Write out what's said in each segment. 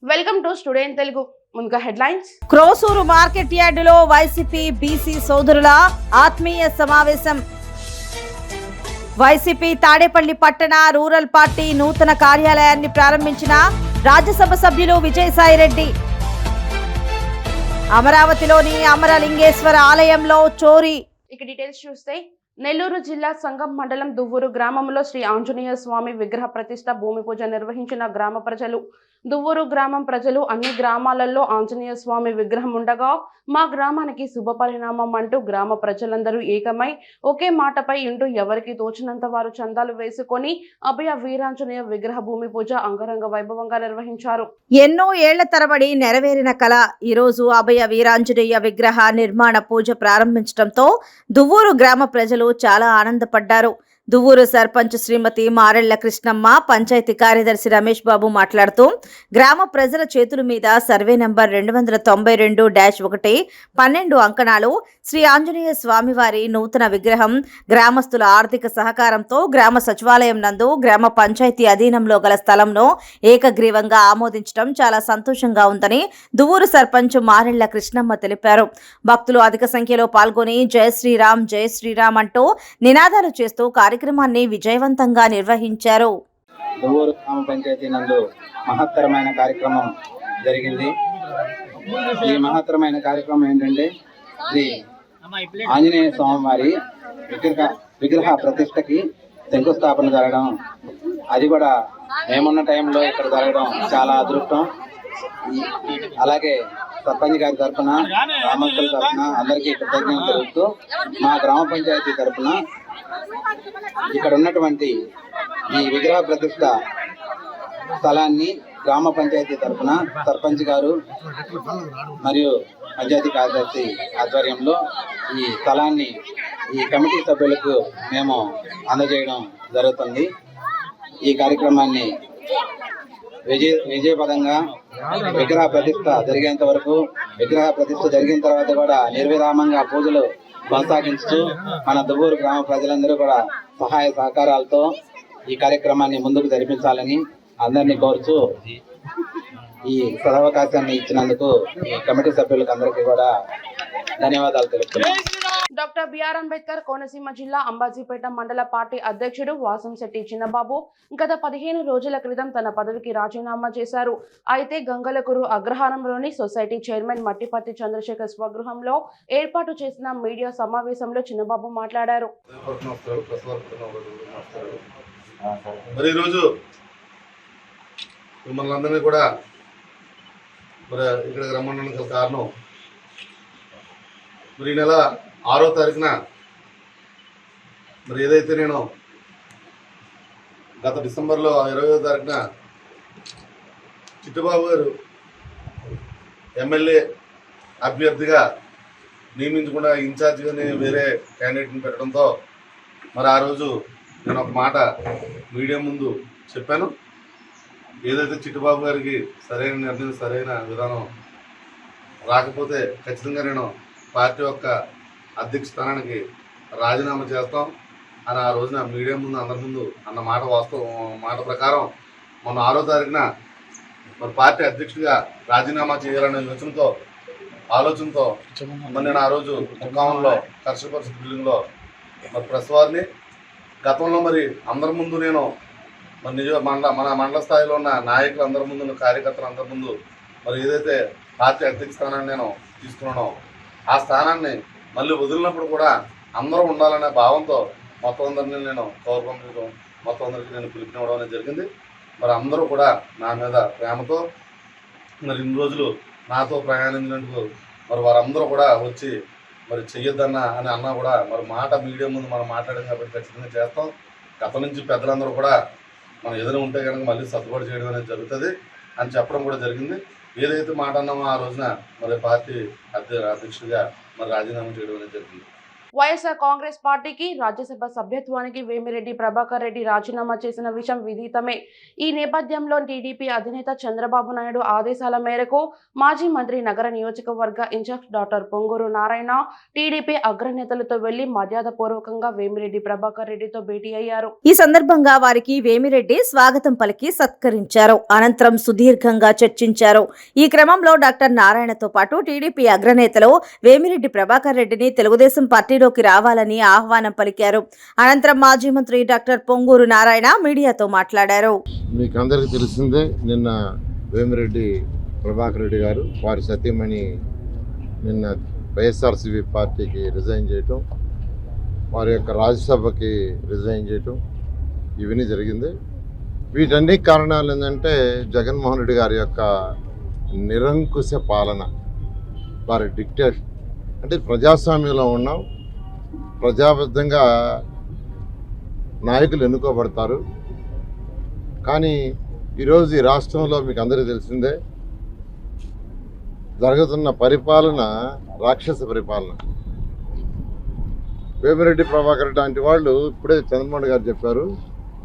Welcome to student Telugu. ముందుగా headlines. Krosuru market యార్డులో YCP BC సోదరుల ఆత్మీయ సమావేశం. వైసీపీ తాడేపల్లి పట్టణ రూరల్ పార్టీ నూతన కార్యాలయాన్ని ప్రారంభించిన రాజ్యసభ సభ్యులు విజయసాయిరెడ్డి. అమరావతిలోని అమరలింగేశ్వర ఆలయంలో చోరీ. ఇక డీటెయిల్స్ చూస్తే నెల్లూరు జిల్లా సంగం మండలం దువ్వూరు గ్రామంలో శ్రీ ఆంజనేయ స్వామి విగ్రహ ప్రతిష్ట భూమి పూజ నిర్వహించిన గ్రామ ప్రజలు. దువ్వూరు గ్రామం ప్రజలు అన్ని గ్రామాలలో ఆంజనేయ స్వామి విగ్రహం ఉండగా మా గ్రామానికి శుభ పరిణామం అంటూ గ్రామ ప్రజలందరూ ఏకమై ఒకే మాటపై ఇంటూ ఎవరికి తోచినంత వారు చందాలు వేసుకొని అభయ వీరాంజనేయ విగ్రహ భూమి పూజ అంగరంగ వైభవంగా నిర్వహించారు. ఎన్నో ఏళ్ల తరబడి నెరవేరిన కళ ఈరోజు అభయ వీరాంజనేయ విగ్రహ నిర్మాణ పూజ ప్రారంభించడంతో దువ్వూరు గ్రామ ప్రజలు చాలా ఆనందపడ్డారు. దువ్వూరు సర్పంచ్ శ్రీమతి మారెళ్ల కృష్ణమ్మ, పంచాయతీ కార్యదర్శి రమేష్ బాబు మాట్లాడుతూ గ్రామ ప్రజల చేతుల మీద సర్వే నంబర్ 292-1 12 అంకణాలు శ్రీ ఆంజనేయ స్వామివారి నూతన విగ్రహం గ్రామస్తుల ఆర్థిక సహకారంతో గ్రామ సచివాలయం నందు గ్రామ పంచాయతీ అధీనంలో గల స్థలంలో ఏకగ్రీవంగా ఆమోదించడం చాలా సంతోషంగా ఉందని దువ్వూరు సర్పంచ్ మారెళ్ల కృష్ణమ్మ తెలిపారు. భక్తులు అధిక సంఖ్యలో పాల్గొని జై శ్రీరామ్ జై శ్రీరామ్ అంటూ నినాదాలు చేస్తూ కార్యక్రమాన్ని విజయవంతంగా నిర్వహించారు. దువ్వూరు గ్రామ పంచాయతీ నందు మహత్తరమైన కార్యక్రమం జరిగింది. ఈ మహత్తరమైన కార్యక్రమం ఏంటంటే శ్రీ ఆంజనేయ స్వామి వారి విగ్రహ ప్రతిష్టకి శంకుస్థాపన జరగడం, అది కూడా మేమున్న టైంలో ఇక్కడ జరగడం చాలా అదృష్టం. అలాగే సర్పంచ్ గారి తరఫున, గ్రామస్తుల తరఫున అందరికీ కృతజ్ఞతలు తెలుపుతూ మా గ్రామ పంచాయతీ తరఫున ఇక్కడ ఉన్నటువంటి ఈ విగ్రహ ప్రతిష్ట స్థలాన్ని గ్రామ పంచాయతీ తరఫున సర్పంచ్ గారు మరియు పంచాయతీ కార్యదర్శి ఆధ్వర్యంలో ఈ స్థలాన్ని ఈ కమిటీ సభ్యులకు మేము అందజేయడం జరుగుతుంది. ఈ కార్యక్రమాన్ని విజయపదంగా విగ్రహ ప్రతిష్ట జరిగేంత వరకు, విగ్రహ ప్రతిష్ట జరిగిన తర్వాత కూడా నిర్విరామంగా పూజలు కొనసాగించుతూ మన దువ్వూరు గ్రామ ప్రజలందరూ కూడా సహాయ సహకారాలతో ఈ కార్యక్రమాన్ని ముందుకు జరిపించాలని అందరినీ కోరుతూ ఈ సదవకాశాన్ని ఇచ్చినందుకు ఈ కమిటీ సభ్యులకు అందరికీ కూడా ధన్యవాదాలు తెలుపుతున్నాను. డాక్టర్ బిఆర్ అంబేద్కర్ కోనసీమ జిల్లా అంబాజీపేట మండల పార్టీ అధ్యక్షుడు వాసంశెట్టి చిన్నబాబు గత 15 రోజుల క్రితం తన పదవికి రాజీనామా చేశారు. అయితే గంగలకూరు అగ్రహారంలోని సొసైటీ చైర్మన్ మట్టిపత్తి చంద్రశేఖర్ స్వగృహంలో ఏర్పాటు చేసిన మీడియా సమావేశంలో చిన్నబాబు మాట్లాడారు. మరి ఈరోజు మిమ్మల్ని అందరినీ కూడా మరి ఇక్కడికి రమ్మడానికి కారణం, మరి ఈ నెల 6వ తారీఖున మరి ఏదైతే నేను గత డిసెంబర్లో 20వ తారీఖున చిట్టుబాబు గారు ఎమ్మెల్యే అభ్యర్థిగా నియమించకుండా ఇన్ఛార్జిగా వేరే క్యాండిడేట్ని పెట్టడంతో మరి ఆ రోజు నేను ఒక మాట మీడియా ముందు చెప్పాను. ఏదైతే చిట్టుబాబు గారికి సరైన నిర్ణయం, సరైన విధానం రాకపోతే ఖచ్చితంగా నేను పార్టీ యొక్క అధ్యక్ష స్థానానికి రాజీనామా చేస్తాం అని ఆ రోజున మీడియా ముందు అందరి ముందు అన్న మాట ప్రకారం మొన్న 6వ తారీఖున మరి పార్టీ అధ్యక్షుడిగా రాజీనామా చేయాలనే ఆలోచనతో మరి నేను ఆ రోజు ముక్కామంలో కర్షక పరిషత్ బిల్డింగ్లో మరి ప్రెస్ వారిని గతంలో మరి అందరి ముందు నేను మరి మన మండల స్థాయిలో ఉన్న నాయకులు అందరి ముందు, కార్యకర్తలు అందరి ముందు మరి ఏదైతే పార్టీ అధ్యక్ష స్థానాన్ని నేను తీసుకున్నానో ఆ స్థానాన్ని మళ్ళీ వదిలినప్పుడు కూడా అందరూ ఉండాలనే భావంతో మొత్తం అందరినీ నేను కవర్ పంపించడం, మొత్తం అందరికీ నేను పిలుపునివ్వడం అనేది జరిగింది. మరి అందరూ కూడా నా మీద ప్రేమతో మరి ఇన్ని రోజులు నాతో ప్రయాణించినందుకు మరి వారందరూ కూడా వచ్చి మరి చెయ్యొద్దన్నా అని అన్నా కూడా మరి మాట మీడియా ముందు మనం మాట్లాడాం కాబట్టి ఖచ్చితంగా చేస్తాం. గత నుంచి పెద్దలందరూ కూడా మనం ఏదైనా ఉంటే కనుక మళ్ళీ సర్దుబాటు చేయడం అనేది జరుగుతుంది అని చెప్పడం కూడా జరిగింది. ఏదైతే మాట అన్నామో ఆ రోజున మరి పార్టీ అధ్యక్షుడిగా మరి రాజీనామా చేయడం అనేది జరిగింది. వైఎస్ఆర్ కాంగ్రెస్ పార్టీకి రాజ్యసభ సభ్యత్వానికి వేమిరెడ్డి ప్రభాకర్ రెడ్డి రాజీనామా చేసిన విషయం విదితమే. ఈ నేపథ్యంలో టీడీపీ అధినేత చంద్రబాబు నాయుడు ఆదేశాల మేరకు మాజీ మంత్రి నగర నియోజకవర్గ in charge doctor Ponguru Narayana TDP అగ్రనేతలతో వెళ్లి మర్యాదపూర్వకంగా వేమిరెడ్డి ప్రభాకర్ రెడ్డితో భేటీ అయ్యారు. ఈ సందర్భంగా వారికి వేమిరెడ్డి స్వాగతం పలికి సత్కరించారు. అనంతరం సుదీర్ఘంగా చర్చించారు. ఈ క్రమంలో డాక్టర్ నారాయణతో పాటు టీడీపీ అగ్రనేతలు వేమిరెడ్డి ప్రభాకర్ రెడ్డిని తెలుగుదేశం పార్టీలోకి రావాలని ఆహ్వానం పలికారు. అనంతరం మాజీ మంత్రి డాక్టర్ పొంగూరు నారాయణ మీడియాతో మాట్లాడారు. మీకు అందరికీ తెలిసిందే, నిన్న వేమిరెడ్డి ప్రభాకర్ రెడ్డి గారు వారి సతీమణి నిన్న వైఎస్ఆర్సీపీ పార్టీకి రిజైన్ చేయటం, వారి యొక్క రాజ్యసభకి రిజైన్ చేయటం ఇవన్నీ జరిగింది. వీటన్ని కారణాలు ఏంటంటే జగన్మోహన్ రెడ్డి గారి యొక్క నిరంకుశ పాలన, వారి డిక్టేషన్. అంటే ప్రజాస్వామ్యంలో ఉన్నాం, ప్రజాబద్ధంగా నాయకులు ఎన్నుకోబడతారు. కానీ ఈరోజు ఈ రాష్ట్రంలో మీకు అందరికీ తెలిసిందే, జరుగుతున్న పరిపాలన రాక్షస పరిపాలన. వేమిరెడ్డి ప్రభాకర్ లాంటి వాళ్ళు ఇప్పుడే చంద్రబాబు గారు చెప్పారు,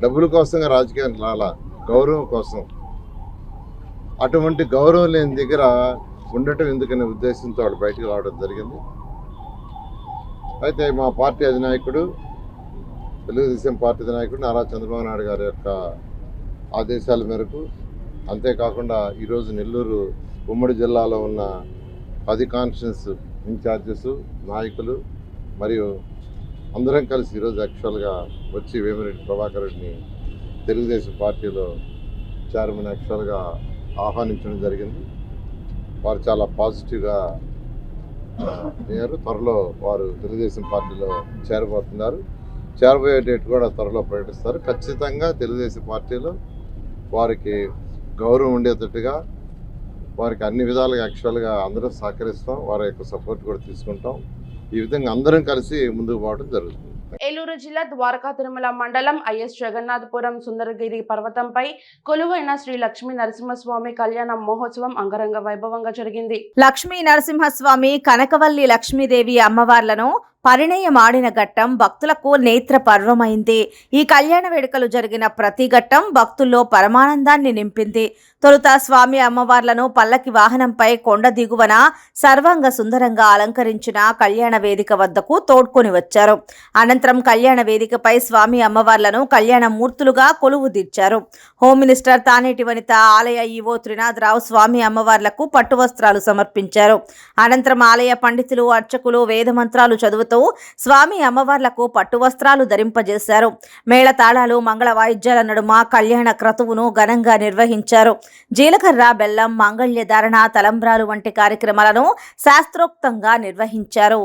డబ్బుల కోసంగా రాజకీయానికి రాలా, గౌరవం కోసం. అటువంటి గౌరవం లేని దగ్గర ఉండటం ఎందుకనే ఉద్దేశంతో వాడు బయటకు రావడం జరిగింది. అయితే మా పార్టీ అధినాయకుడు, తెలుగుదేశం పార్టీ అధినాయకుడు నారా చంద్రబాబు నాయుడు గారి యొక్క ఆదేశాల మేరకు, అంతేకాకుండా ఈరోజు నెల్లూరు ఉమ్మడి జిల్లాలో ఉన్న 10 కాన్స్టిట్యూన్స్ ఇన్ఛార్జెస్, నాయకులు మరియు అందరం కలిసి ఈరోజు యాక్చువల్గా వచ్చి వేమిరెడ్డి ప్రభాకర్ రెడ్డిని తెలుగుదేశం పార్టీలో చైర్మన్ యాక్చువల్గా ఆహ్వానించడం జరిగింది. వారు చాలా పాజిటివ్గా అయ్యారు. త్వరలో వారు తెలుగుదేశం పార్టీలో చేరబోతున్నారు. చేరబోయే డేట్ కూడా త్వరలో ప్రకటిస్తారు. ఖచ్చితంగా తెలుగుదేశం పార్టీలో వారికి గౌరవం ఉండేటట్టుగా, వారికి అన్ని విధాలుగా యాక్చువల్గా అందరం సహకరిస్తాం, వారి యొక్క సపోర్ట్ కూడా తీసుకుంటాం. ఈ విధంగా అందరం కలిసి ముందుకు పోవడం జరుగుతుంది. ఏలూరు జిల్లా ద్వారకా తిరుమల మండలం ఐఎస్ జగన్నాథపురం సుందరగిరి పర్వతంపై కొలువైన శ్రీ లక్ష్మీ నరసింహస్వామి కళ్యాణ మహోత్సవం అంగరంగ వైభవంగా జరిగింది. లక్ష్మీ నరసింహస్వామి, కనకవల్లి లక్ష్మీదేవి అమ్మవార్లను పరిణయమాడిన ఘట్టం భక్తులకు నేత్ర పర్వమైంది. ఈ కళ్యాణ వేడుకలు జరిగిన ప్రతి ఘట్టం భక్తుల్లో పరమానందాన్ని నింపింది. తొలుత స్వామి అమ్మవార్లను పల్లకి వాహనంపై కొండ దిగువన సర్వాంగ సుందరంగా అలంకరించిన కళ్యాణ వేదిక వద్దకు తోడ్కొని వచ్చారు. అనంతరం కళ్యాణ వేదికపై స్వామి అమ్మవార్లను కళ్యాణ మూర్తులుగా కొలువుదీర్చారు. హోమ్ మినిస్టర్ తానేటి వనిత, ఆలయ ఈవో త్రినాథరావు స్వామి అమ్మవార్లకు పట్టు వస్త్రాలు సమర్పించారు. అనంతరం ఆలయ పండితులు, అర్చకులు వేదమంత్రాలు చదువుతూ స్వామి అమ్మవార్లకు పట్టు వస్త్రాలు ధరింపజేశారు. మేళతాళాలు, మంగళ వాయిద్యాల నడుమ కళ్యాణ క్రతువును ఘనంగా నిర్వహించారు. జీలకర్ర, బెల్లం, మాంగళ్య ధారణ, తలంబ్రాలు వంటి కార్యక్రమాలను శాస్త్రోక్తంగా నిర్వహించారు.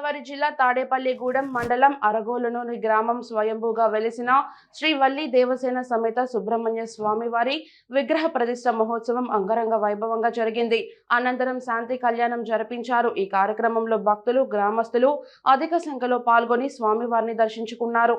గోదావరి జిల్లా తాడేపల్లిగూడెం మండలం అరగోలులోని గ్రామం స్వయంభూగా వెలిసిన శ్రీ వల్లి దేవసేన సమేత సుబ్రహ్మణ్య స్వామి వారి విగ్రహ ప్రతిష్ఠ మహోత్సవం అంగరంగ వైభవంగా జరిగింది. అనంతరం శాంతి కళ్యాణం జరిపించారు. ఈ కార్యక్రమంలో భక్తులు, గ్రామస్తులు అధిక సంఖ్యలో పాల్గొని స్వామివారిని దర్శించుకున్నారు.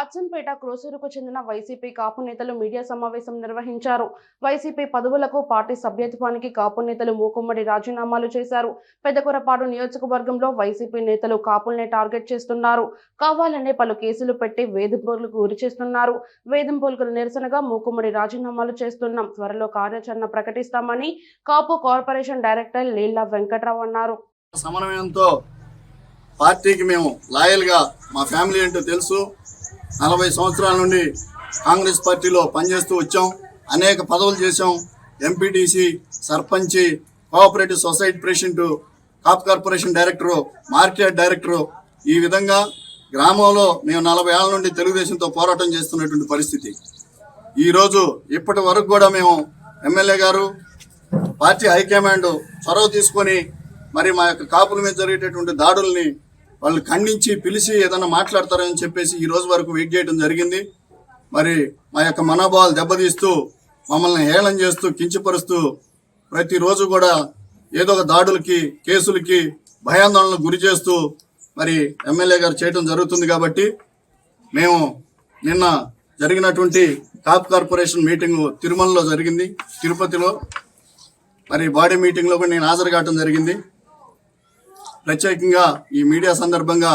అచ్చంపేట క్రోసూరుకు చెందిన వైసీపీ కాపు నేతలు మీడియా సమావేశం నిర్వహించారు. వైసీపీ పదవులకు పార్టీ సభ్యత్వానికి కాపు నేతలు మూకుమ్మడి రాజీనామాలు చేశారు. పెద్దకొరపాడు నియోజకవర్గంలో వైసీపీ నేతలు కాపుల్ని టార్గెట్ చేస్తున్నారు. కావాలనే పలు కేసులు పెట్టి వేధింపులకు గురి చేస్తున్నారు. వేధింపులకు నిరసనగా మూకుమ్మడి రాజీనామాలు చేస్తున్నాం. త్వరలో కార్యాచరణ ప్రకటిస్తామని కాపు కార్పొరేషన్ డైరెక్టర్ లీలా వెంకట్రావు అన్నారు. సమన్వయంతో పార్టీకి మేము లాయల్గా మా ఫ్యామిలీ ఏంటో తెలుసు. 40 సంవత్సరాల నుండి కాంగ్రెస్ పార్టీలో పనిచేస్తూ వచ్చాం. అనేక పదవులు చేశాం. ఎంపీటీసీ, సర్పంచి, కోఆపరేటివ్ సొసైటీ ప్రెసిడెంట్, కాప్ కార్పొరేషన్ డైరెక్టరు, మార్కెట్ డైరెక్టరు. ఈ విధంగా గ్రామంలో మేము 40 ఏళ్ల నుండి తెలుగుదేశంతో పోరాటం చేస్తున్నటువంటి పరిస్థితి. ఈరోజు ఇప్పటి వరకు కూడా మేము ఎమ్మెల్యే గారు, పార్టీ హైకమాండ్ చొరవ తీసుకొని మరి మా యొక్క కాపుల మీద జరిగేటటువంటి దాడుల్ని వాళ్ళు ఖండించి పిలిచి ఏదైనా మాట్లాడతారని చెప్పేసి ఈ రోజు వరకు వెయిట్ చేయడం జరిగింది. మరి మా యొక్క మనోభావాలు దెబ్బతీస్తూ, మమ్మల్ని హేళన చేస్తూ, కించపరుస్తూ ప్రతిరోజు కూడా ఏదో ఒక దాడులకి, కేసులకి, భయాందోళనకు గురి చేస్తూ మరి ఎమ్మెల్యే గారు చేయడం జరుగుతుంది. కాబట్టి మేము నిన్న జరిగినటువంటి కాప్ కార్పొరేషన్ మీటింగ్ తిరుమలలో జరిగింది, తిరుపతిలో. మరి బాడీ మీటింగ్లో కూడా నేను హాజరు కావడం జరిగింది. ప్రత్యేకంగా ఈ మీడియా సందర్భంగా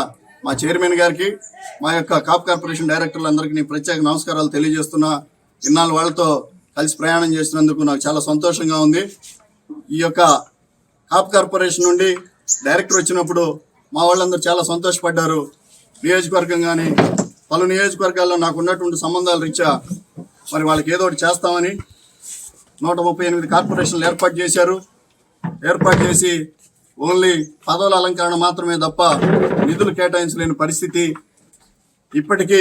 మా చైర్మన్ గారికి, మా యొక్క కాప్ కార్పొరేషన్ డైరెక్టర్లందరికీ నేను ప్రత్యేక నమస్కారాలు తెలియజేస్తున్నా. ఇన్నాళ్ళు వాళ్ళతో కలిసి ప్రయాణం చేసినందుకు నాకు చాలా సంతోషంగా ఉంది. ఈ యొక్క కాప్ కార్పొరేషన్ నుండి డైరెక్టర్ వచ్చినప్పుడు మా వాళ్ళందరూ చాలా సంతోషపడ్డారు. నియోజకవర్గం కానీ పలు నియోజకవర్గాల్లో నాకు ఉన్నటువంటి సంబంధాల రీత్యా మరి వాళ్ళకి ఏదో ఒకటి చేస్తామని 138 కార్పొరేషన్లు ఏర్పాటు చేశారు. ఏర్పాటు చేసి ఓన్లీ పదవుల అలంకరణ మాత్రమే తప్ప నిధులు కేటాయించలేని పరిస్థితి. ఇప్పటికీ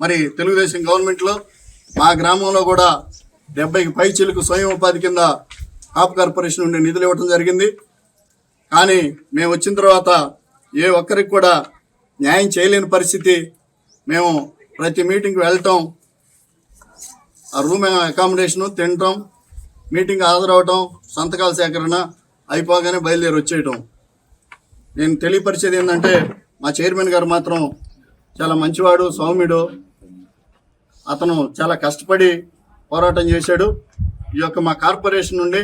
మరి తెలుగుదేశం గవర్నమెంట్లో మా గ్రామంలో కూడా 70కి పై చిలుకు స్వయం ఉపాధి కింద కాప్ కార్పొరేషన్ నుండి నిధులు ఇవ్వడం జరిగింది. కానీ మేము వచ్చిన తర్వాత ఏ ఒక్కరికి కూడా న్యాయం చేయలేని పరిస్థితి. మేము ప్రతి మీటింగ్కి వెళ్ళటం, ఆ రూమ్ అకామిడేషను, తినటం, మీటింగ్ హాజరవటం, సంతకాల సేకరణ అయిపోగానే బయలుదేరి వచ్చేయటం. నేను తెలియపరిచేది ఏంటంటే మా చైర్మన్ గారు మాత్రం చాలా మంచివాడు, సౌమ్యుడు. అతను చాలా కష్టపడి పోరాటం చేశాడు. ఈ యొక్క మా కార్పొరేషన్ నుండి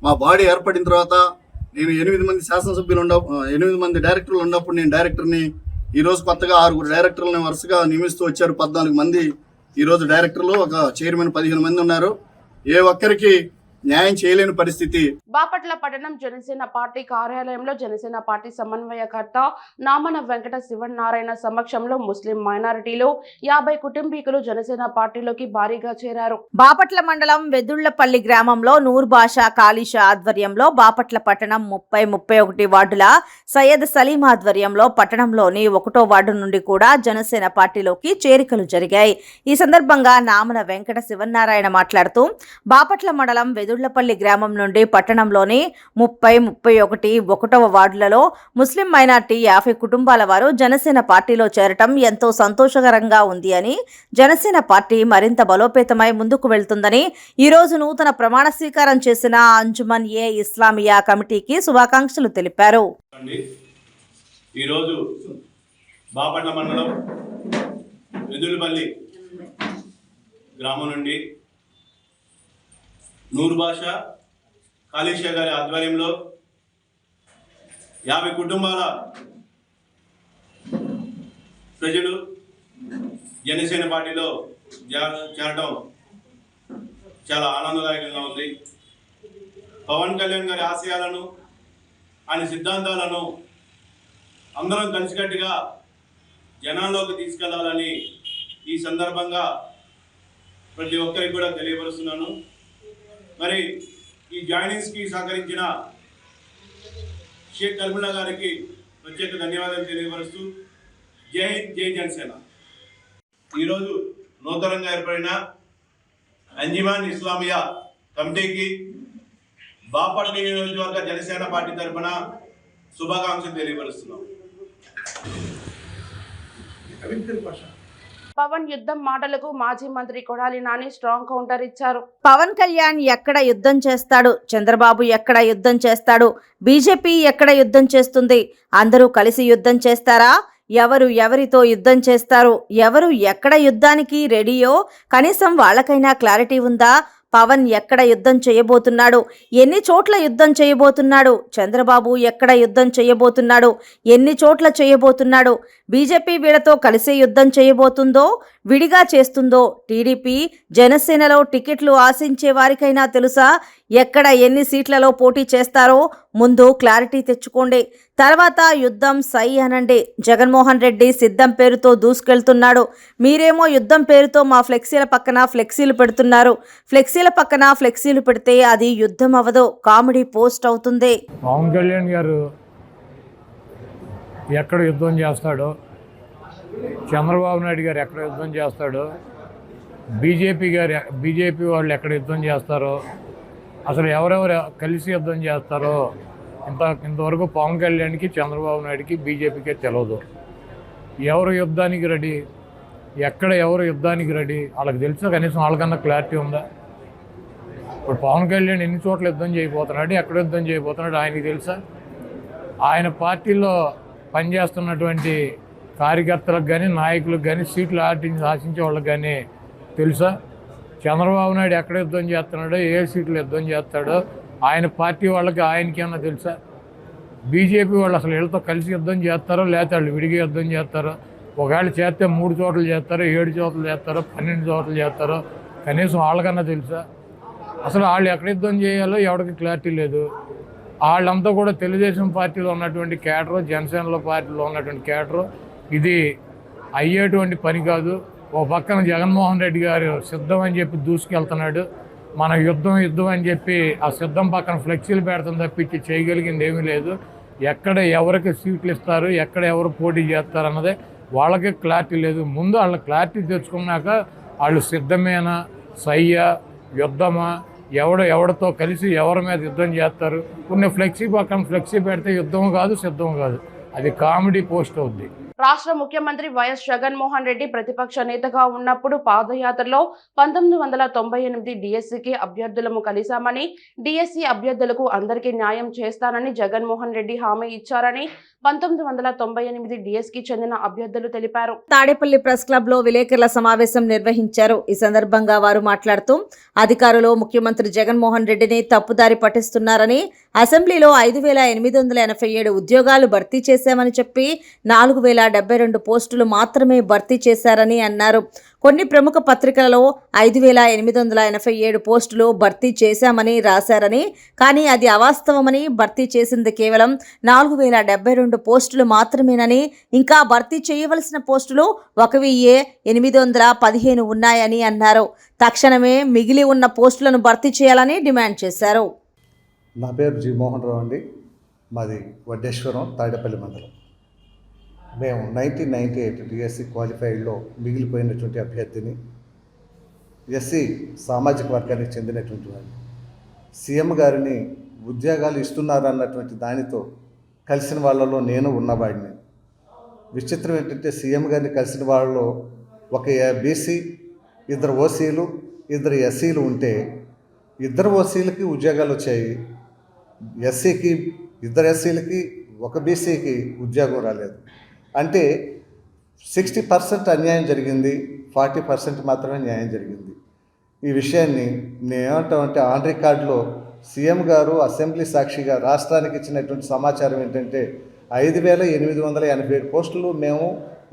మా బాడీ ఏర్పడిన తర్వాత నేను 8 మంది శాసనసభ్యులు 8 మంది డైరెక్టర్లు ఉన్నప్పుడు నేను డైరెక్టర్ని. ఈరోజు కొత్తగా 6 డైరెక్టర్లని వరుసగా నియమిస్తూ వచ్చారు. 14 మంది ఈరోజు డైరెక్టర్లు, ఒక చైర్మన్ 15 మంది ఉన్నారు. ఏ ఒక్కరికి న్యాయం చేయలేని పరిస్థితి. బాపట్ల పట్టణం జనసేన పార్టీ కార్యాలయంలో జనసేన పార్టీ సమన్వయకర్త నామన వెంకట శివనారాయణ సమక్షంలో ముస్లిం మైనారిటీలో 50 కుటుంబీకులు జనసేన పార్టీలోకి భారీగా చేరారు. బాపట్ల మండలం వెదుళ్లపల్లి గ్రామంలో నూర్ బాషా కాళీషా ఆధ్వర్యంలో బాపట్ల పట్టణం 30-31 వార్డుల సయ్యద్ సలీం ఆధ్వర్యంలో పట్టణంలోని 1వ వార్డు నుండి కూడా జనసేన పార్టీలోకి చేరికలు జరిగాయి. ఈ సందర్భంగా నామన వెంకట శివనారాయణ మాట్లాడుతూ బాపట్ల మండలం వెదుళ్లపల్లి గ్రామం నుండి పట్టణంలోని 30, 31, 1వ వార్డులలో ముస్లిం మైనార్టీ 50 కుటుంబాల వారు జనసేన పార్టీలో చేరటం ఎంతో సంతోషకరంగా ఉంది అని, జనసేన పార్టీ మరింత బలోపేతమై ముందుకు వెళ్తుందని ఈ రోజు నూతన ప్రమాణ స్వీకారం చేసిన అంజుమన్ ఏ ఇస్లామియా కమిటీకి శుభాకాంక్షలు తెలిపారు. ఈరోజు బాపట్ల మండలం వెదులపల్లి గ్రామం నుండి నూరు బాషా కాళీషా గారి ఆధ్వర్యంలో 50 కుటుంబాల ప్రజలు జనసేన పార్టీలో చేరడం చాలా ఆనందదాయకంగా ఉంది. పవన్ కళ్యాణ్ గారి ఆశయాలను, ఆయన సిద్ధాంతాలను అందరం కలిసికట్టుగా జనాల్లోకి తీసుకెళ్లాలని ఈ సందర్భంగా ప్రతి ఒక్కరికి కూడా తెలియపరుస్తున్నాను. మరి ఈ జాయినింగ్స్కి సహకరించిన షేక్ కల్ముల్లా గారికి ప్రత్యేక ధన్యవాదాలు తెలియపరుస్తూ జై హింద్, జై జనసేన. ఈరోజు నూతనంగా ఏర్పడిన అంజుమన్ ఇస్లామియా కమిటీకి బాపట్ల నియోజకవర్గ జనసేన పార్టీ తరఫున శుభాకాంక్షలు తెలియపరుస్తున్నాం. పవన్ యుద్ధం మాటలకు మాజీ మంత్రి కొడాలి నాని స్ట్రాంగ్ కౌంటర్ ఇచ్చారు. పవన్ కళ్యాణ్ ఎక్కడ యుద్ధం చేస్తాడు, చంద్రబాబు ఎక్కడ యుద్ధం చేస్తాడు, బీజేపీ ఎక్కడ యుద్ధం చేస్తుంది, అందరూ కలిసి యుద్ధం చేస్తారా, ఎవరు ఎవరితో యుద్ధం చేస్తారు, ఎవరు ఎక్కడ యుద్ధానికి రెడీయో కనీసం వాళ్ళకైనా క్లారిటీ ఉందా? పవన్ ఎక్కడ యుద్ధం చేయబోతున్నాడు, ఎన్ని చోట్ల యుద్ధం చేయబోతున్నాడు, చంద్రబాబు ఎక్కడ యుద్ధం చేయబోతున్నాడు, ఎన్ని చోట్ల చేయబోతున్నాడు, బీజేపీ వీళ్ళతో కలిసే యుద్ధం చేయబోతుందో విడిగా చేస్తుందో, టీడీపీ జనసేనలో టికెట్లు ఆశించే వారికైనా తెలుసా ఎక్కడ ఎన్ని సీట్లలో పోటీ చేస్తారో? ముందు క్లారిటీ తెచ్చుకోండి, తర్వాత యుద్ధం సై అనండి. జగన్మోహన్ రెడ్డి సిద్ధం పేరుతో దూసుకెళ్తున్నాడు, మీరేమో యుద్ధం పేరుతో మా ఫ్లెక్సీల పక్కన ఫ్లెక్సీలు పెడుతున్నారు. ఫ్లెక్సీల పక్కన ఫ్లెక్సీలు పెడితే అది యుద్ధం అవ్వదు, కామెడీ పోస్ట్ అవుతుంది. పవన్ కళ్యాణ్ గారు ఎక్కడ యుద్ధం చేస్తాడో, చంద్రబాబు నాయుడు గారు ఎక్కడ యుద్ధం చేస్తాడో, బీజేపీ వాళ్ళు ఎక్కడ యుద్ధం చేస్తారో, అసలు ఎవరెవరు కలిసి యుద్ధం చేస్తారో ఇంతవరకు పవన్ కళ్యాణ్కి, చంద్రబాబు నాయుడికి, బీజేపీకే తెలియదు. ఎవరు యుద్ధానికి రెడీ, ఎక్కడ ఎవరు యుద్ధానికి రెడీ వాళ్ళకి తెలుసా? కనీసం వాళ్ళకన్నా క్లారిటీ ఉందా? ఇప్పుడు పవన్ కళ్యాణ్ ఎన్ని చోట్ల యుద్ధం చేయబోతున్నాడు, ఎక్కడ యుద్ధం చేయబోతున్నాడు ఆయనకి తెలుసా? ఆయన పార్టీలో పనిచేస్తున్నటువంటి కార్యకర్తలకు కానీ, నాయకులకు కానీ, సీట్లు ఆశించే వాళ్ళకి కానీ తెలుసా? చంద్రబాబు నాయుడు ఎక్కడ యుద్ధం చేస్తున్నాడో, ఏ సీట్లు యుద్ధం చేస్తాడో ఆయన పార్టీ వాళ్ళకి ఆయనకేమన్నా తెలుసా? బీజేపీ వాళ్ళు అసలు వీళ్ళతో కలిసి యుద్ధం చేస్తారో లేకపోతే వాళ్ళు విడిగా యుద్ధం చేస్తారో? ఒకవేళ చేస్తే 3 చోట్ల చేస్తారో, 7 చోట్ల చేస్తారో, 12 చోట్ల చేస్తారో కనీసం వాళ్ళకన్నా తెలుసా? అసలు వాళ్ళు ఎక్కడ యుద్ధం చేయాలో ఎవరికి క్లారిటీ లేదు. వాళ్ళంతా కూడా తెలుగుదేశం పార్టీలో ఉన్నటువంటి క్యాడరు, జనసేనలో పార్టీలో ఉన్నటువంటి క్యాడరు. ఇది అయ్యేటువంటి పని కాదు. ఓ పక్కన జగన్మోహన్ రెడ్డి గారు సిద్ధం అని చెప్పి దూసుకెళ్తున్నాడు. మన యుద్ధం అని చెప్పి ఆ సిద్ధం పక్కన ఫ్లెక్సీలు పెడతాం తప్పించి చేయగలిగింది ఏమీ లేదు. ఎక్కడ ఎవరికి సీట్లు ఇస్తారు, ఎక్కడ ఎవరు పోటీ చేస్తారు అన్నదే వాళ్ళకి క్లారిటీ లేదు. ముందు వాళ్ళ క్లారిటీ తెచ్చుకున్నాక వాళ్ళు సిద్ధమేనా, సయ్యా, యుద్ధమా, ఎవరితో కలిసి ఎవరి మీద యుద్ధం చేస్తారు. కొన్ని ఫ్లెక్సీ పక్కన ఫ్లెక్సీ పెడితే యుద్ధం కాదు, సిద్ధం కాదు, అది కామెడీ పోస్ట్ అవుద్ది. రాష్ట్ర ముఖ్యమంత్రి వైఎస్ జగన్మోహన్ రెడ్డి ప్రతిపక్ష నేతగా ఉన్నప్పుడు పాదయాత్రలో 1998 డిఎస్సికి అభ్యర్థులను కలిశామని, డిఎస్సి అభ్యర్థులకు అందరికీ న్యాయం చేస్తానని జగన్మోహన్ రెడ్డి హామీ ఇచ్చారని 1998 డిఎస్కి చెందిన అభ్యర్థులు తెలిపారు. తాడేపల్లి ప్రెస్ క్లబ్ లో విలేకరుల సమావేశం నిర్వహించారు. ఈ సందర్భంగా వారు మాట్లాడుతూ అధికారులు ముఖ్యమంత్రి జగన్మోహన్ రెడ్డిని తప్పుదారి పట్టిస్తున్నారని, అసెంబ్లీలో 5,887 ఉద్యోగాలు భర్తీ చేశామని చెప్పి 4,072 పోస్టులు మాత్రమే భర్తీ చేశారని అన్నారు. కొన్ని ప్రముఖ పత్రికలలో 5,887 పోస్టులు భర్తీ చేశామని రాశారని, కానీ అది అవాస్తవమని, భర్తీ చేసింది కేవలం 4,072 పోస్టులు మాత్రమేనని, ఇంకా భర్తీ చేయవలసిన పోస్టులు 1,815 ఉన్నాయని అన్నారు. తక్షణమే మిగిలి ఉన్న పోస్టులను భర్తీ చేయాలని డిమాండ్ చేశారు. నా పేరు జి మోహన్ రావు అండి. మాది వడ్డేశ్వరం, తాడేపల్లి మండలం. మేము 1998 డిఎస్సి క్వాలిఫైడ్లో మిగిలిపోయినటువంటి అభ్యర్థిని, ఎస్సీ సామాజిక వర్గానికి చెందినటువంటి వాడిని. సీఎం గారిని ఉద్యోగాలు ఇస్తున్నారు అన్నటువంటి దానితో కలిసిన వాళ్ళలో నేను ఉన్నవాడిని. విచిత్రం ఏంటంటే సీఎం గారిని కలిసిన వాళ్ళలో ఒక బీసీ, 2 ఓసీలు, 2 ఎస్సీలు ఉంటే 2 ఓసీలకి ఉద్యోగాలు వచ్చాయి. ఎస్సీకి 2 ఎస్సీలకి 1 బీసీకి ఉద్యోగం రాలేదు. అంటే 60% అన్యాయం జరిగింది, 40% మాత్రమే న్యాయం జరిగింది. ఈ విషయాన్ని నేనేమంటామంటే ఆన్ రికార్డులో సీఎం గారు అసెంబ్లీ సాక్షిగా రాష్ట్రానికి ఇచ్చినటువంటి సమాచారం ఏంటంటే 5,887 పోస్టులు మేము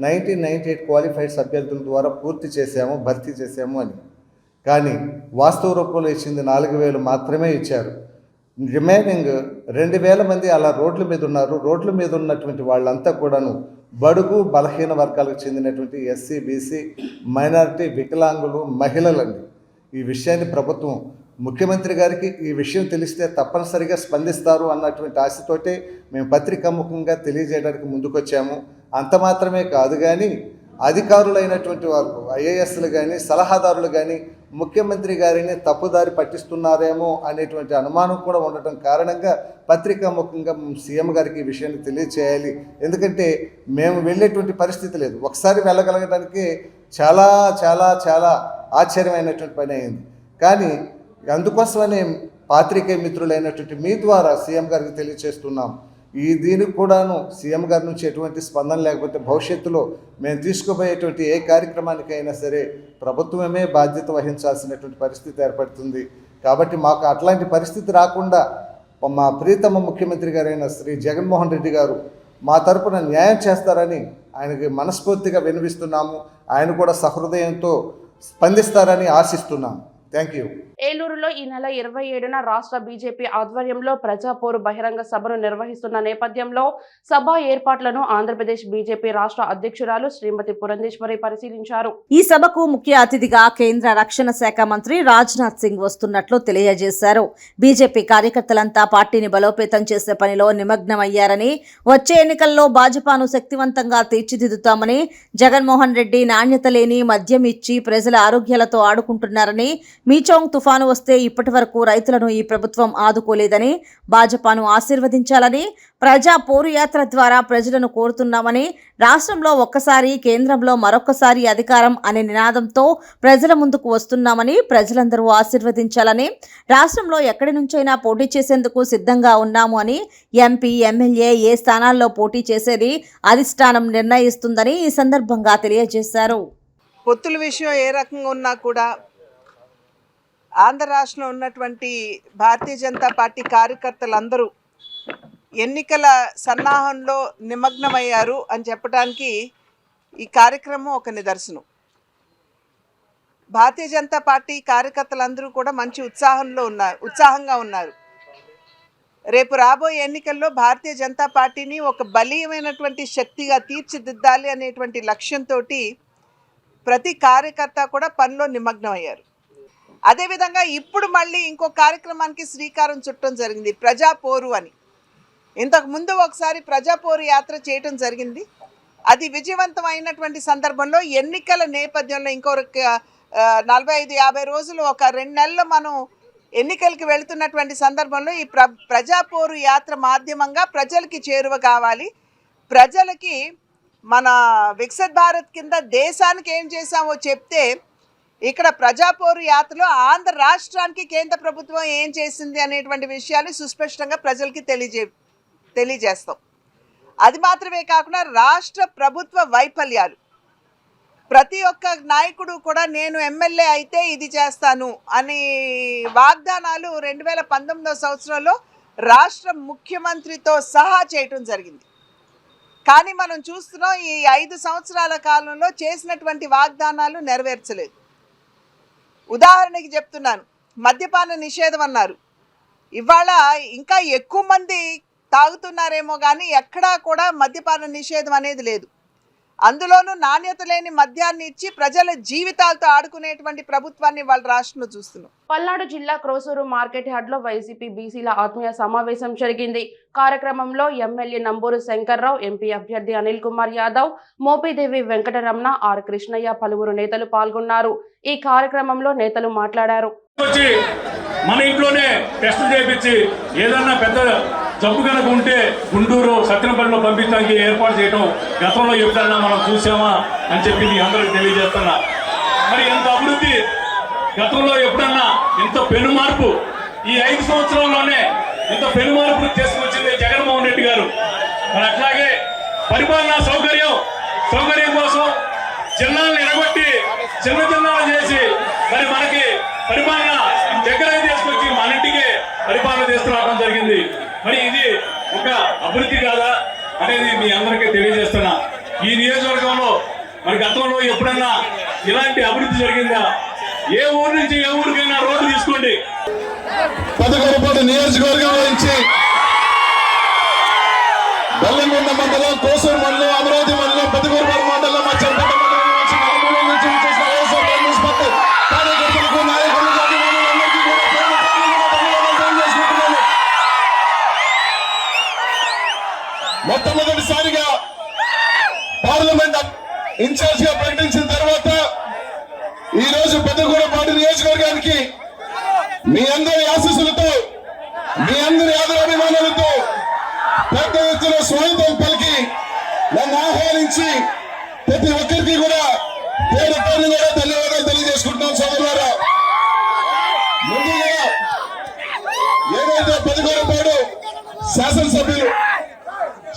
1998 క్వాలిఫైడ్ అభ్యర్థుల ద్వారా పూర్తి చేశాము, భర్తీ చేశాము అని. కానీ వాస్తవ రూపంలో ఇచ్చింది 4,000 మాత్రమే ఇచ్చారు. రిమైనింగ్ 2,000 మంది అలా రోడ్ల మీద ఉన్నారు. రోడ్ల మీద ఉన్నటువంటి వాళ్ళంతా కూడాను బడుగు బలహీన వర్గాలకు చెందినటువంటి ఎస్సీ, బీసీ, మైనారిటీ, వికలాంగులు, మహిళలండి. ఈ విషయాన్ని ప్రభుత్వం ముఖ్యమంత్రి గారికి ఈ విషయం తెలిస్తే తప్పనిసరిగా స్పందిస్తారు అన్నటువంటి ఆశతోటే మేము పత్రికాముఖంగా తెలియజేయడానికి ముందుకొచ్చాము. అంత మాత్రమే కాదు, కానీ అధికారులైనటువంటి వారు, ఐఏఎస్లు కానీ సలహాదారులు కానీ ముఖ్యమంత్రి గారిని తప్పుదారి పట్టిస్తున్నారేమో అనేటువంటి అనుమానం కూడా ఉండటం కారణంగా పత్రికాముఖంగా సీఎం గారికి ఈ విషయాన్ని తెలియచేయాలి. ఎందుకంటే మేము వెళ్ళేటువంటి పరిస్థితి లేదు. ఒకసారి వెళ్ళగలగడానికి చాలా చాలా చాలా ఆశ్చర్యమైనటువంటి పని అయింది. కానీ అందుకోసమనే పాత్రికేయ మిత్రులైనటువంటి మీ ద్వారా సీఎం గారికి తెలియచేస్తున్నాం. దీనికి కూడాను సీఎం గారి నుంచి ఎటువంటి స్పందన లేకపోతే భవిష్యత్తులో మేము తీసుకోబోయేటువంటి ఏ కార్యక్రమానికైనా సరే ప్రభుత్వమే బాధ్యత వహించాల్సినటువంటి పరిస్థితి ఏర్పడుతుంది. కాబట్టి మాకు అట్లాంటి పరిస్థితి రాకుండా మా ప్రియతమ ముఖ్యమంత్రి గారైన శ్రీ జగన్మోహన్ రెడ్డి గారు మా తరపున న్యాయం చేస్తారని ఆయనకి మనస్ఫూర్తిగా విన్నవిస్తున్నాము. ఆయన కూడా సహృదయంతో స్పందిస్తారని ఆశిస్తున్నాము. Thank you. ఏలూరులో ఈ నెల 27న రాష్ట్ర బీజేపీ ఆధ్వర్యంలో ప్రజాపోరు బహిరంగ సభను నిర్వహిస్తున్న నేపథ్యంలో సభ ఏర్పాట్లను ఆంధ్రప్రదేశ్ బీజేపీ రాష్ట్ర అధ్యక్షురాలు శ్రీమతి పురంధేశ్వరి పరిశీలించారు. ఈ సభకు ముఖ్య అతిథిగా కేంద్ర రక్షణ శాఖ మంత్రి రాజ్నాథ్ సింగ్ వస్తున్నట్లు తెలియజేశారు. బీజేపీ కార్యకర్తలంతా పార్టీని బలోపేతం చేసే పనిలో నిమగ్నమయ్యారని, వచ్చే ఎన్నికల్లో భాజపాను శక్తివంతంగా తీర్చిదిద్దుతామని, జగన్మోహన్ రెడ్డి నాణ్యత లేని మద్యం ఇచ్చి ప్రజల ఆరోగ్యాలతో ఆడుకుంటున్నారని, మీచోంగ్ తుఫాను వస్తే ఇప్పటి వరకు రైతులను ఈ ప్రభుత్వం ఆదుకోలేదని, భాజపాను ఆశీర్వదించాలని ప్రజా పోరు యాత్ర ద్వారా ప్రజలను కోరుతున్నామని, రాష్ట్రంలో ఒక్కసారి కేంద్రంలో మరొక్కసారి అధికారం అనే నినాదంతో ప్రజల ముందుకు వస్తున్నామని, ప్రజలందరూ ఆశీర్వదించాలని, రాష్ట్రంలో ఎక్కడి నుంచైనా పోటీ చేసేందుకు సిద్ధంగా ఉన్నాము అని, ఎంపీ, ఎమ్మెల్యే ఏ స్థానాల్లో పోటీ చేసేది అధిష్టానం నిర్ణయిస్తుందని ఈ సందర్భంగా తెలియజేశారు. పొత్తుల విషయం ఏ రకంగా ఉన్నా కూడా ఆంధ్ర రాష్ట్రంలో ఉన్నటువంటి భారతీయ జనతా పార్టీ కార్యకర్తలందరూ ఎన్నికల సన్నాహంలో నిమగ్నమయ్యారు అని చెప్పడానికి ఈ కార్యక్రమం ఒక నిదర్శనం. భారతీయ జనతా పార్టీ కార్యకర్తలందరూ కూడా మంచి ఉత్సాహంగా ఉన్నారు. రేపు రాబోయే ఎన్నికల్లో భారతీయ జనతా పార్టీని ఒక బలీయమైనటువంటి శక్తిగా తీర్చిదిద్దాలి అనేటువంటి లక్ష్యంతో ప్రతి కార్యకర్త కూడా పనిలో నిమగ్నమయ్యారు. అదేవిధంగా ఇప్పుడు మళ్ళీ ఇంకో కార్యక్రమానికి శ్రీకారం చుట్టడం జరిగింది, ప్రజాపోరు అని. ఇంతకు ముందు ఒకసారి ప్రజాపోరు యాత్ర చేయటం జరిగింది. అది విజయవంతం అయినటువంటి సందర్భంలో ఎన్నికల నేపథ్యంలో ఇంకో 45-50 రోజులు, ఒక 2 నెలలు మనం ఎన్నికలకి వెళుతున్నటువంటి సందర్భంలో ఈ ప్రజాపోరు యాత్ర మాధ్యమంగా ప్రజలకి చేరువ కావాలి. ప్రజలకి మన వికసిత్ భారత్ కింద దేశానికి ఏం చేశామో చెప్తే, ఇక్కడ ప్రజాపోరు యాత్రలో ఆంధ్ర రాష్ట్రానికి కేంద్ర ప్రభుత్వం ఏం చేసింది అనేటువంటి విషయాలు సుస్పష్టంగా ప్రజలకి తెలియజేస్తాం. అది మాత్రమే కాకుండా రాష్ట్ర ప్రభుత్వ వైఫల్యాలు, ప్రతి ఒక్క నాయకుడు కూడా నేను ఎమ్మెల్యే అయితే ఇది చేస్తాను అని వాగ్దానాలు 2019 సంవత్సరంలో రాష్ట్ర ముఖ్యమంత్రితో సహా చేయటం జరిగింది. కానీ మనం చూస్తున్నాం ఈ 5 సంవత్సరాల కాలంలో చేసినటువంటి వాగ్దానాలు నెరవేర్చలేదు. ఉదాహరణకి చెప్తున్నాను, మద్యపాన నిషేధం అన్నారు. ఇవాళ ఇంకా ఎక్కువ మంది తాగుతున్నారేమో కానీ ఎక్కడా కూడా మద్యపాన నిషేధం అనేది లేదు. అందులోనూ నాణ్యత లేని మద్యాన్ని ఇచ్చి ప్రజల జీవితాలతో ఆడుకునేటువంటి ప్రభుత్వాన్ని వాళ్ళ రాష్ట్రంలో చూస్తున్నాం. పల్నాడు జిల్లా క్రోసూరు మార్కెట్ యార్డ్లో వైసీపీ బీసీల ఆత్మీయ సమావేశం జరిగింది. కార్యక్రమంలో ఎమ్మెల్యే నంబూరు శంకర్రావు, ఎంపీ అభ్యర్థి అనిల్ కుమార్ యాదవ్, మోపిదేవి వెంకటరమణ, ఆర్ కృష్ణయ్య, పలువురు నేతలు పాల్గొన్నారు. ఈ కార్యక్రమంలో నేతలు మాట్లాడారు. వచ్చి మన ఇంట్లోనే టెస్టులు చేయించి ఏదన్నా పెద్ద జబ్బు కనుక ఉంటే గుంటూరు సత్యనపల్లిలో పంపించడానికి ఏర్పాటు చేయడం గతంలో ఎప్పుడన్నా మనం చూసామా అని చెప్పి మీ అందరికి తెలియజేస్తున్నా. మరి ఎంత అభివృద్ధి గతంలో ఎప్పుడన్నా ఇంత పెను మార్పు ఈ 5 సంవత్సరాల్లోనే ఇంత పెను మార్పులు తీసుకొచ్చింది జగన్మోహన్ రెడ్డి గారు. మరి అట్లాగే పరిపాలనా సౌకర్యం కోసం జిల్లాలను ఎడగొట్టి చిన్న జిల్లాలు చేసి మరి మనకి పరిపాలన దగ్గర తీసుకొచ్చి మన ఇంటికే పరిపాలన తీసుకురావడం జరిగింది. మరి ఇది ఒక అభివృద్ధి కాదా అనేది మీ అందరికీ తెలియజేస్తున్నా. ఈ నియోజకవర్గంలో మరి గతంలో ఎప్పుడన్నా ఇలాంటి అభివృద్ధి జరిగిందా? ఏ ఊరు నుంచి ఏ ఊరికైనా రోడ్డు తీసుకోండి. పదకొండు నియోజకవర్గం నుంచి బెల్లంకొండ మండలం, కోసూరు మండలం, అమరావతి మండలం, పెద్దకూరుపాడు మండలం, మచ్చంపేట మండలం నుంచి నలుమూల నుంచి వచ్చేసిన వైఎస్ఆర్ కాంగ్రెస్ పార్టీ కార్యకర్తలకు, నాయకులకు, అభిమానులందరికీ కూడా ధన్యవాదాలు తెలియజేసుకుంటున్నాను. మొట్టమొదటిసారిగా పార్లమెంట్ ఇన్ఛార్జ్ గా ప్రకటించిన తర్వాత ఈ రోజు పెద్దకూరుపాడు నియోజకవర్గానికి మీ అందరి ఆశీస్సులతో, మీ అందరి ఆదరాభిమానాలతో పెద్ద ఎత్తున స్వాగతం పలికి నన్ను ఆహ్వానించి ప్రతి ఒక్కరికి కూడా పేరు పేరు కూడా ధన్యవాదాలు తెలియజేసుకుంటున్నాం సోదరులారా. ముందుగా ఏదైతే పెద్దకూరుపాడు శాసనసభ్యులు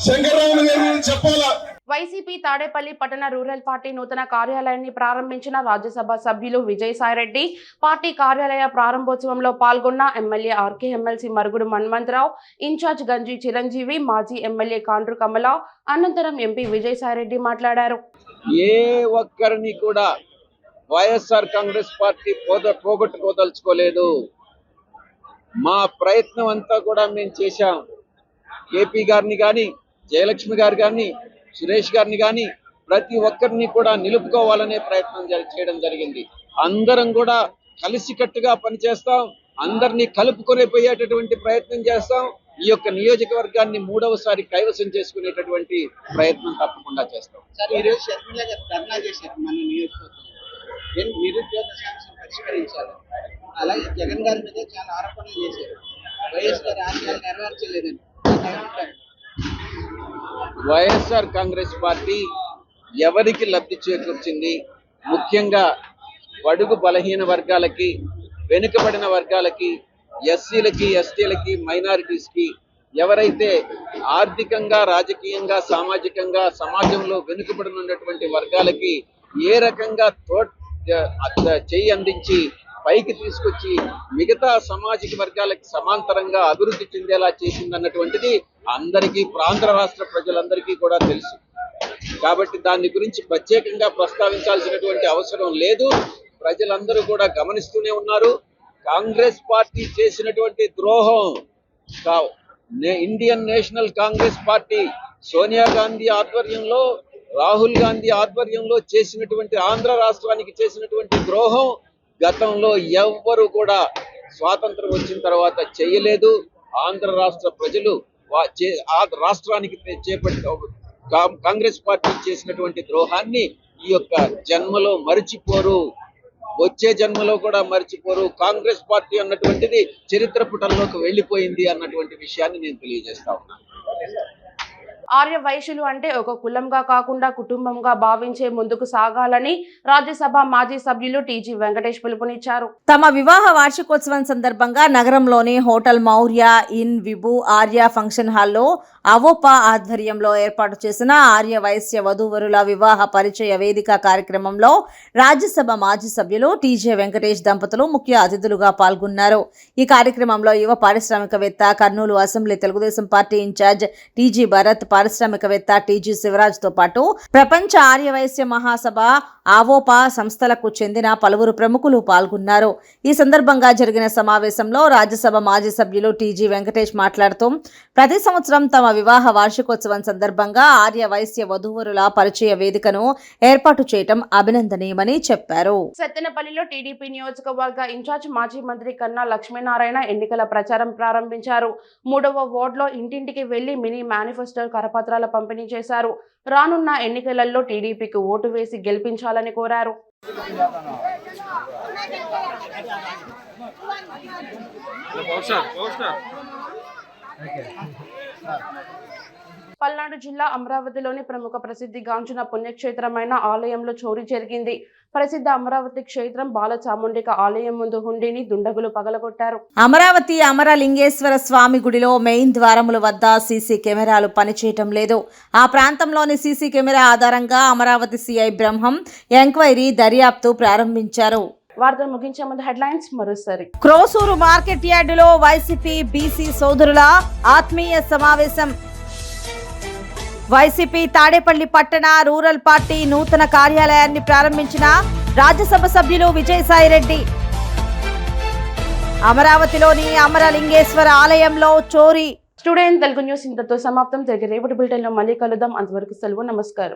శంకర్రావు గారి గురించి చెప్పాలా. వైసీపీ తాడేపల్లి పట్టణ రూరల్ పార్టీ నూతన కార్యాలయాన్ని ప్రారంభించిన రాజ్యసభ సభ్యులు విజయసాయిరెడ్డి పార్టీ కార్యాలయ ప్రారంభోత్సవంలో పాల్గొన్న ఎమ్మెల్యే ఆర్కే, ఎమ్మెల్సీ మరుగుడు మన్మంతరావు, ఇన్ఛార్జ్ గంజి చిరంజీవి, మాజీ ఎమ్మెల్యే కాండ్రు కమల, అనంతరం ఎంపీ విజయసాయిరెడ్డి మాట్లాడారు. ఏ ఒక్కరిని కూడా వైఎస్ఆర్ కాంగ్రెస్ పార్టీ పోగొట్టుకోదలుచుకోలేదు. మా ప్రయత్నం అంతా కూడా మేము చేశాం. కేపీ గారిని కానీ, జయలక్ష్మి గారు కానీ, సురేష్ గారిని కానీ ప్రతి ఒక్కరిని కూడా నిలుపుకోవాలనే ప్రయత్నం చేయడం జరిగింది. అందరం కూడా కలిసికట్టుగా పనిచేస్తాం, అందరినీ కలుపుకొని పోయేటటువంటి ప్రయత్నం చేస్తాం. ఈ యొక్క నియోజకవర్గాన్ని 3వసారి కైవసం చేసుకునేటటువంటి ప్రయత్నం తప్పకుండా చేస్తాం. సార్, ఈరోజు షర్మిల గారు ధర్నా చేశారు మన నియోజకవర్గం నిరుద్యోగ సమస్యను పరిష్కరించాలి. అలాగే జగన్ గారి మీద చాలా ఆరోపణలు చేశారు. వైఎస్ గారి ఆశయాలు నెరవేర్చలేదని. వైఎస్ఆర్ కాంగ్రెస్ పార్టీ ఎవరికి లబ్ధి చేకూర్చింది? ముఖ్యంగా బడుగు బలహీన వర్గాలకి, వెనుకబడిన వర్గాలకి, ఎస్సీలకి, ఎస్టీలకి, మైనారిటీస్కి, ఎవరైతే ఆర్థికంగా, రాజకీయంగా, సామాజికంగా సమాజంలో వెనుకబడి ఉన్నటువంటి వర్గాలకి ఏ రకంగా చెయ్యి అందించి పైకి తీసుకొచ్చి మిగతా సామాజిక వర్గాలకు సమాంతరంగా అభివృద్ధి చెందేలా చేసిందన్నటువంటిది అందరికీ, ఆంధ్ర రాష్ట్ర ప్రజలందరికీ కూడా తెలుసు. కాబట్టి దాని గురించి ప్రత్యేకంగా ప్రస్తావించాల్సినటువంటి అవసరం లేదు. ప్రజలందరూ కూడా గమనిస్తూనే ఉన్నారు. కాంగ్రెస్ పార్టీ చేసినటువంటి ద్రోహం, Indian national Congress party Sonia Gandhi ఆధ్వర్యంలో, రాహుల్ గాంధీ ఆధ్వర్యంలో చేసినటువంటి ఆంధ్ర రాష్ట్రానికి చేసినటువంటి ద్రోహం గతంలో ఎవ్వరు కూడా స్వాతంత్రం వచ్చిన తర్వాత చేయలేదు. ఆంధ్ర రాష్ట్ర ప్రజలు ఆ రాష్ట్రానికి కాంగ్రెస్ పార్టీ చేసినటువంటి ద్రోహాన్ని ఈ యొక్క జన్మలో మరిచిపోరు, వచ్చే జన్మలో కూడా మరిచిపోరు. కాంగ్రెస్ పార్టీ అన్నటువంటిది చరిత్ర పుటల్లోకి వెళ్ళిపోయింది అన్నటువంటి విషయాన్ని నేను తెలియజేస్తా ఉన్నాను. ఆర్య వైశ్యులు అంటే ఒక కులంగా కాకుండా కుటుంబంగా భావించే ముందుకు సాగాలని రాజ్యసభ మాజీ సభ్యులు టీజీ వెంకటేష్ పిలుపునిచ్చారు. తమ వివాహ వార్షికోత్సవం సందర్భంగా నగరంలోని hotel Maurya in Vibhu Arya function హాల్లో అవోపా ఆధ్వర్యంలో ఏర్పాటు చేసిన ఆర్య వైశ్య వధూవరుల వివాహ పరిచయ వేదిక కార్యక్రమంలో రాజ్యసభ మాజీ సభ్యులు టీజీ వెంకటేష్ దంపతులు ముఖ్య అతిథులుగా పాల్గొన్నారు. ఈ కార్యక్రమంలో యువ పారిశ్రామికవేత్త, Kurnool assembly Telugu Desam party incharge TG Bharat, పారిశ్రామికవేత్త టీజీ శివరాజ్ తో పాటు ప్రపంచ ఆర్యవైశ్య మహాసభ, ఆవోపా సంస్థలకు చెందిన పలువురు ప్రముఖులు పాల్గొన్నారు. ఈ సందర్భంగా జరిగిన సమావేశంలో రాజ్యసభ మాజీ సభ్యులు టీజీ వెంకటేష్ మాట్లాడుతూ ప్రతి సంవత్సరం తమ వివాహ వార్షికోత్సవం సందర్భంగా ఆర్య వైశ్య వధూవరుల పరిచయ వేదికను ఏర్పాటు చేయడం అభినందనీయమని చెప్పారు. సత్తెనపల్లిలో టీడీపీ నియోజకవర్గ ఇన్ఛార్జ్ మాజీ మంత్రి కన్నా లక్ష్మీనారాయణ ఎన్నికల ప్రచారం ప్రారంభించారు. 3వ వార్డులో ఇంటింటికి వెళ్లి మినీ మేనిఫెస్టో కరపత్రాల పంపిణీ చేశారు. రానున్న ఎన్నికలలో టీడీపీకి ఓటు వేసి గెలిపించాలని కోరారు. పల్నాడు జిల్లా అమరావతిలోని ప్రముఖ ప్రసిద్ధిగాంచిన పుణ్యక్షేత్రమైన ఆలయంలో చోరీ జరిగింది. ప్రసిద్ధ అమరావతి క్షేత్రం బాలచాముండిక ఆలయం ముందు హుండీని దుండగులు పగలగొట్టారు. అమరావతి అమరలింగేశ్వర స్వామి గుడిలో మెయిన్ ద్వారముల వద్ద సీసీ కెమెరాలు పనిచేయటం లేదు. ఆ ప్రాంతంలోని సీసీ కెమెరా ఆధారంగా అమరావతి సిఐ బ్రహ్మం ఎంక్వైరీ దర్యాప్తు ప్రారంభించారు. వార్తలు ముగించే ముందు హెడ్లైన్స్ మరోసారి. క్రోసూరు మార్కెట్ యార్డులో వైసీపీ బీసీ సోదరుల ఆత్మీయ సమావేశం. వైసీపీ తాడేపల్లి పట్టణ రూరల్ పార్టీ నూతన కార్యాలయాన్ని ప్రారంభించిన రాజ్యసభ సభ్యులు విజయసాయిరెడ్డి. అమరావతిలోని అమరలింగేశ్వర ఆలయంలో చోరీ. స్టూడియో తెలుగు న్యూస్ ఇంతతో సమాప్తం. తిరిగి రేపటి బులెటిన్లో మళ్ళీ కలుద్దాం. అంతవరకు సెలవు. నమస్కారం.